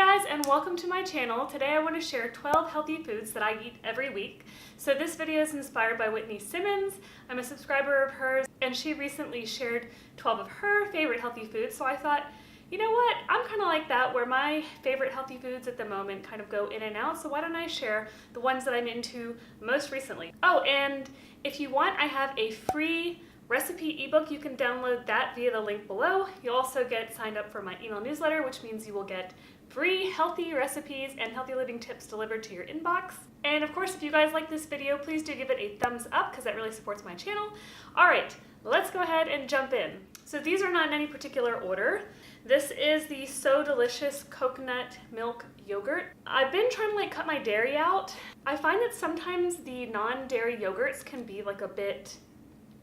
guys, and welcome to my channel. Today I want to share 12 healthy foods that I eat every week. So this video is inspired by Whitney Simmons. I'm a subscriber of hers, and she recently shared 12 of her favorite healthy foods. So I thought, you know what, I'm kind of like that, where my favorite healthy foods at the moment kind of go in and out. So why don't I share the ones that I'm into most recently. Oh, and if you want, I have a free recipe ebook. You can download that via the link below. You'll also get signed up for my email newsletter, which means you will get free healthy recipes and healthy living tips delivered to your inbox. And of course, if you guys like this video, please do give it a thumbs up because that really supports my channel. All right, let's go ahead and jump in. So these are not in any particular order. This is the So Delicious Coconut Milk Yogurt. I've been trying to cut my dairy out. I find that sometimes the non-dairy yogurts can be like a bit,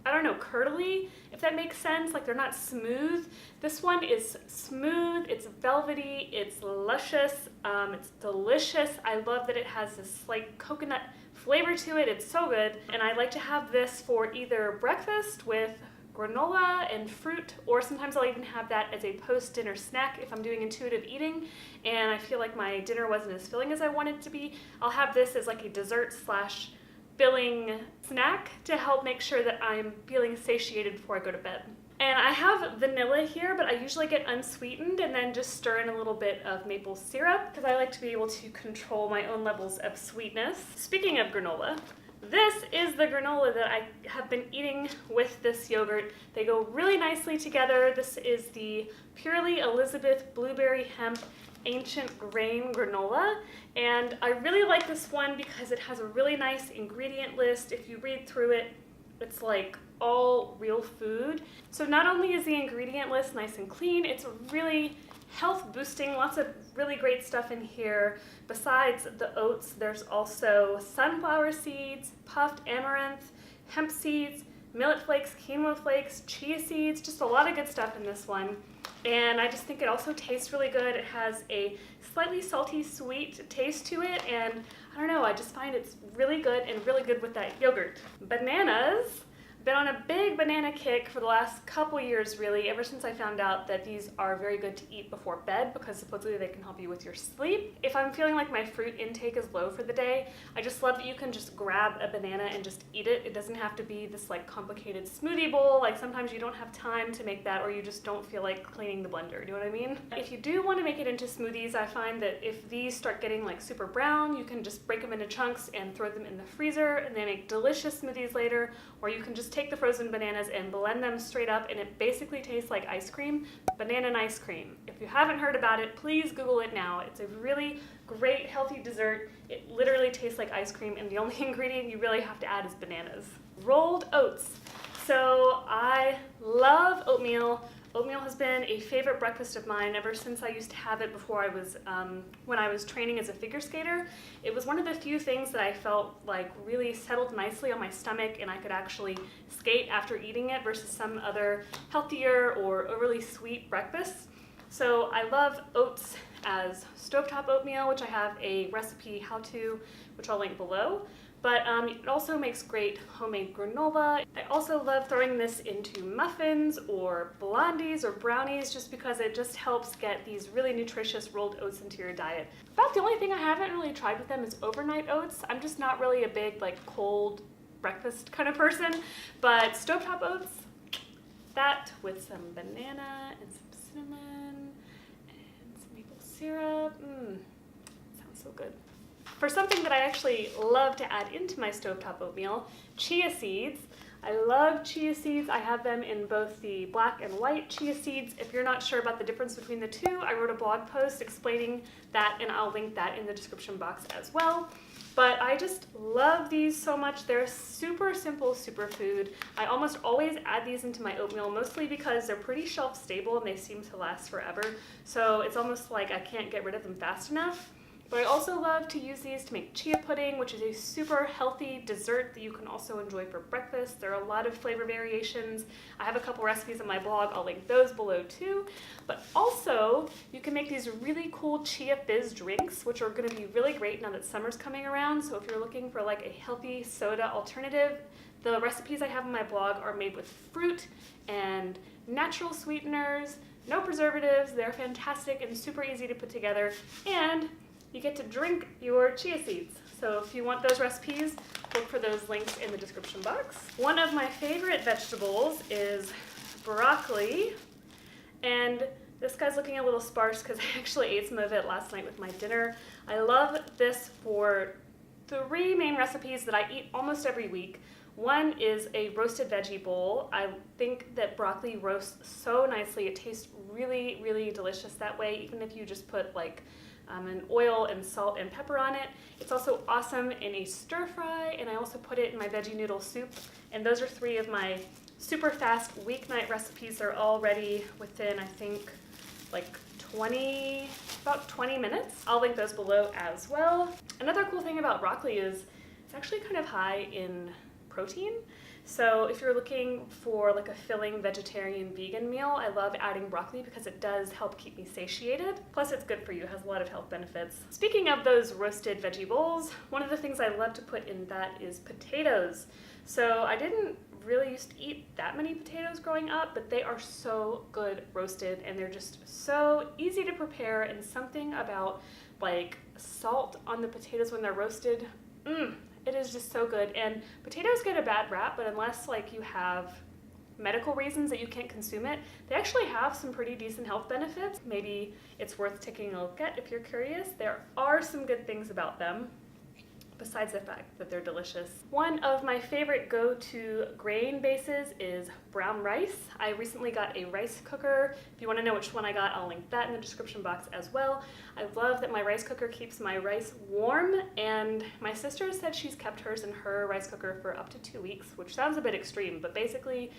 I don't know, curdly, if that makes sense. Like they're not smooth. This one is smooth, it's velvety, it's luscious, it's delicious. I love that it has this slight coconut flavor to it. It's so good. And I like to have this for either breakfast with granola and fruit, or sometimes I'll even have that as a post-dinner snack if I'm doing intuitive eating and I feel like my dinner wasn't as filling as I want it to be. I'll have this as like a dessert slash filling snack to help make sure that I'm feeling satiated before I go to bed. And I have vanilla here, but I usually get unsweetened and then just stir in a little bit of maple syrup because I like to be able to control my own levels of sweetness. Speaking of granola, this is the granola that I have been eating with this yogurt. They go really nicely together. This is the Purely Elizabeth Blueberry Hemp Ancient Grain Granola, and I really like this one because it has a really nice ingredient list. If you read through it, it's like all real food. So not only is the ingredient list nice and clean, it's really health boosting, lots of really great stuff in here. Besides the oats, there's also sunflower seeds, puffed amaranth, hemp seeds, millet flakes, quinoa flakes, chia seeds, just a lot of good stuff in this one. And I just think it also tastes really good. It has a slightly salty sweet taste to it, and I don't know, I just find it's really good and really good with that yogurt. Bananas. Been on a big banana kick for the last couple years, really, ever since I found out that these are very good to eat before bed because supposedly they can help you with your sleep. If I'm feeling like my fruit intake is low for the day, I just love that you can just grab a banana and just eat it. It doesn't have to be this like complicated smoothie bowl. Like sometimes you don't have time to make that, or you just don't feel like cleaning the blender. You know what I mean? If you do want to make it into smoothies, I find that if these start getting like super brown, you can just break them into chunks and throw them in the freezer, and they make delicious smoothies later. Or you can just take the frozen bananas and blend them straight up, and it basically tastes like ice cream, banana and ice cream. If you haven't heard about it, please Google it now. It's a really great healthy dessert. It literally tastes like ice cream, and the only ingredient you really have to add is bananas. Rolled oats. So I love oatmeal. Oatmeal has been a favorite breakfast of mine ever since I used to have it before I was, when I was training as a figure skater. It was one of the few things that I felt like really settled nicely on my stomach, and I could actually skate after eating it versus some other healthier or overly sweet breakfasts. So I love oats as stovetop oatmeal, which I have a recipe how-to, which I'll link below. But it also makes great homemade granola. I also love throwing this into muffins or blondies or brownies just because it just helps get these really nutritious rolled oats into your diet. About the only thing I haven't really tried with them is overnight oats. I'm just not really a big like cold breakfast kind of person, but stovetop oats, that with some banana and some cinnamon and some maple syrup, sounds so good. For something that I actually love to add into my stovetop oatmeal, chia seeds. I love chia seeds. I have them in both the black and white chia seeds. If you're not sure about the difference between the two, I wrote a blog post explaining that, and I'll link that in the description box as well. But I just love these so much. They're super simple superfood. I almost always add these into my oatmeal, mostly because they're pretty shelf stable and they seem to last forever. So it's almost like I can't get rid of them fast enough. But I also love to use these to make chia pudding, which is a super healthy dessert that you can also enjoy for breakfast. There are a lot of flavor variations. I have a couple recipes on my blog. I'll link those below too. But also, you can make these really cool chia fizz drinks, which are going to be really great now that summer's coming around. So if you're looking for like a healthy soda alternative, the recipes I have on my blog are made with fruit and natural sweeteners, no preservatives, they're fantastic and super easy to put together, and you get to drink your chia seeds. So if you want those recipes, look for those links in the description box. One of my favorite vegetables is broccoli, and this guy's looking a little sparse because I actually ate some of it last night with my dinner. I love this for 3 main recipes that I eat almost every week. One is a roasted veggie bowl. I think that broccoli roasts so nicely. It tastes really, really delicious that way, even if you just put like an oil and salt and pepper on it. It's also awesome in a stir fry, and I also put it in my veggie noodle soup. And those are 3 of my super fast weeknight recipes. They're all ready within, I think, like about 20 minutes. I'll link those below as well. Another cool thing about broccoli is it's actually kind of high in protein. So if you're looking for like a filling vegetarian vegan meal, I love adding broccoli because it does help keep me satiated. Plus it's good for you, it has a lot of health benefits. Speaking of those roasted veggie bowls, one of the things I love to put in that is potatoes. So I didn't really used to eat that many potatoes growing up, but they are so good roasted and they're just so easy to prepare, and something about like salt on the potatoes when they're roasted, it is just so good. And potatoes get a bad rap, but unless like you have medical reasons that you can't consume it, they actually have some pretty decent health benefits. Maybe it's worth taking a look at if you're curious. There are some good things about them, besides the fact that they're delicious. One of my favorite go-to grain bases is brown rice. I recently got a rice cooker. If you want to know which one I got, I'll link that in the description box as well. I love that my rice cooker keeps my rice warm, and my sister said she's kept hers in her rice cooker for up to 2 weeks, which sounds a bit extreme, but basically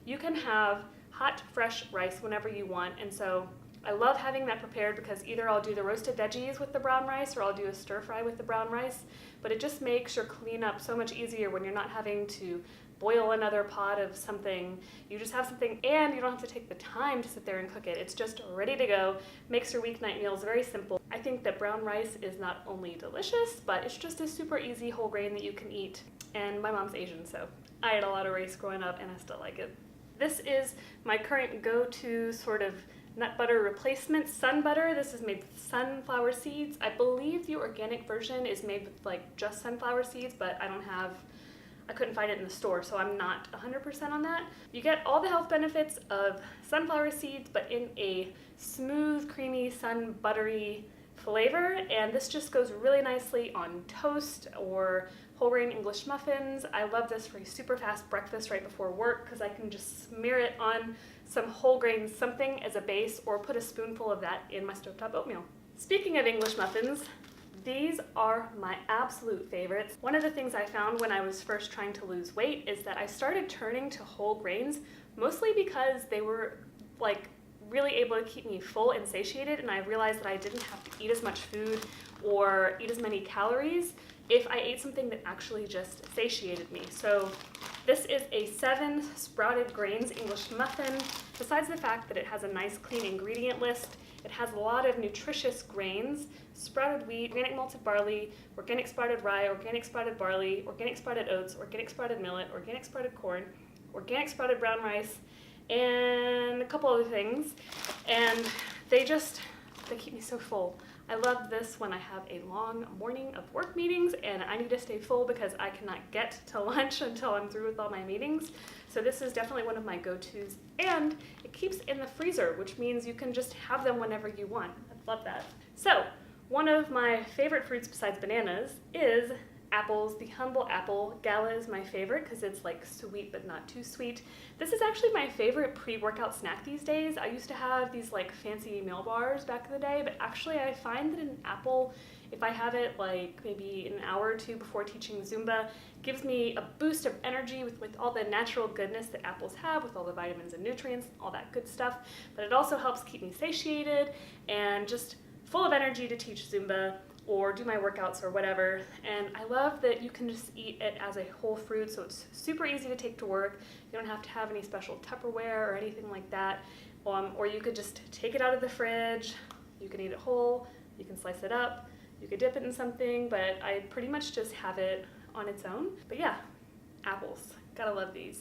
you can have hot, fresh rice whenever you want. And so I love having that prepared because either I'll do the roasted veggies with the brown rice or I'll do a stir fry with the brown rice, but it just makes your cleanup so much easier when you're not having to boil another pot of something. You just have something and you don't have to take the time to sit there and cook it. It's just ready to go. Makes your weeknight meals very simple. I think that brown rice is not only delicious, but it's just a super easy whole grain that you can eat. And my mom's Asian, so I ate a lot of rice growing up and I still like it. This is my current go-to sort of nut butter replacement, sun butter. This is made with sunflower seeds. I believe the organic version is made with like just sunflower seeds, but I couldn't find it in the store, so I'm not 100% on that. You get all the health benefits of sunflower seeds, but in a smooth, creamy, sun buttery flavor, and this just goes really nicely on toast or whole grain English muffins. I love this for a super fast breakfast right before work because I can just smear it on some whole grain something as a base or put a spoonful of that in my stovetop oatmeal. Speaking of English muffins, these are my absolute favorites. One of the things I found when I was first trying to lose weight is that I started turning to whole grains mostly because they were like really able to keep me full and satiated, and I realized that I didn't have to eat as much food or eat as many calories if I ate something that actually just satiated me. So this is a 7 sprouted grains English muffin. Besides the fact that it has a nice clean ingredient list, it has a lot of nutritious grains: sprouted wheat, organic malted barley, organic sprouted rye, organic sprouted barley, organic sprouted oats, organic sprouted millet, organic sprouted corn, organic sprouted brown rice, and a couple other things. And they keep me so full. I love this when I have a long morning of work meetings and I need to stay full because I cannot get to lunch until I'm through with all my meetings. So this is definitely one of my go-tos, and it keeps in the freezer, which means you can just have them whenever you want. I love that. So one of my favorite fruits besides bananas is apples. The humble apple gala is my favorite because it's like sweet but not too sweet. This is actually my favorite pre-workout snack these days. I used to have these like fancy meal bars back in the day, but actually I find that an apple, if I have it like maybe an hour or two before teaching Zumba, gives me a boost of energy with all the natural goodness that apples have, with all the vitamins and nutrients, all that good stuff. But it also helps keep me satiated and just full of energy to teach Zumba or do my workouts or whatever. And I love that you can just eat it as a whole fruit, so it's super easy to take to work. You don't have to have any special Tupperware or anything like that. Or you could just take it out of the fridge. You can eat it whole, you can slice it up, you could dip it in something, but I pretty much just have it on its own. But yeah, apples, gotta love these.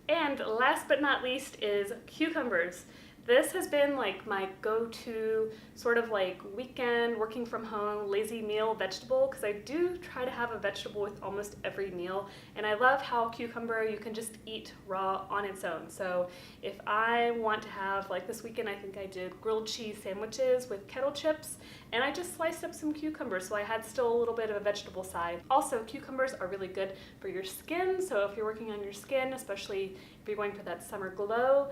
And last but not least is cucumbers. This has been like my go-to sort of like weekend working from home lazy meal vegetable, because I do try to have a vegetable with almost every meal, and I love how cucumber you can just eat raw on its own. So if I want to have, like this weekend I think I did grilled cheese sandwiches with kettle chips, and I just sliced up some cucumbers, so I had still a little bit of a vegetable side. Also, cucumbers are really good for your skin, so if you're working on your skin, especially if you're going for that summer glow,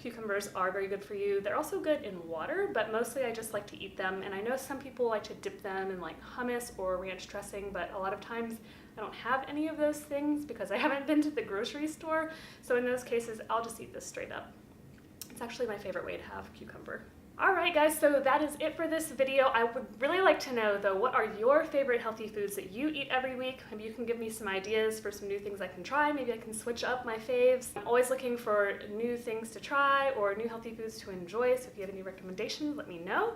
cucumbers are very good for you. They're also good in water, but mostly I just like to eat them, and I know some people like to dip them in like hummus or ranch dressing, but a lot of times I don't have any of those things because I haven't been to the grocery store, so in those cases I'll just eat this straight up. It's actually my favorite way to have cucumber. Alright guys, so that is it for this video. I would really like to know though, what are your favorite healthy foods that you eat every week? Maybe you can give me some ideas for some new things I can try. Maybe I can switch up my faves. I'm always looking for new things to try or new healthy foods to enjoy, so if you have any recommendations, let me know.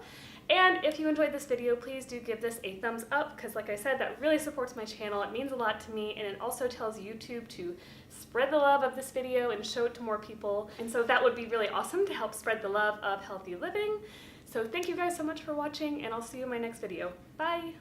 And if you enjoyed this video, please do give this a thumbs up, because like I said, that really supports my channel. It means a lot to me, and it also tells YouTube to spread the love of this video and show it to more people. And so that would be really awesome to help spread the love of healthy living. So thank you guys so much for watching, and I'll see you in my next video. Bye!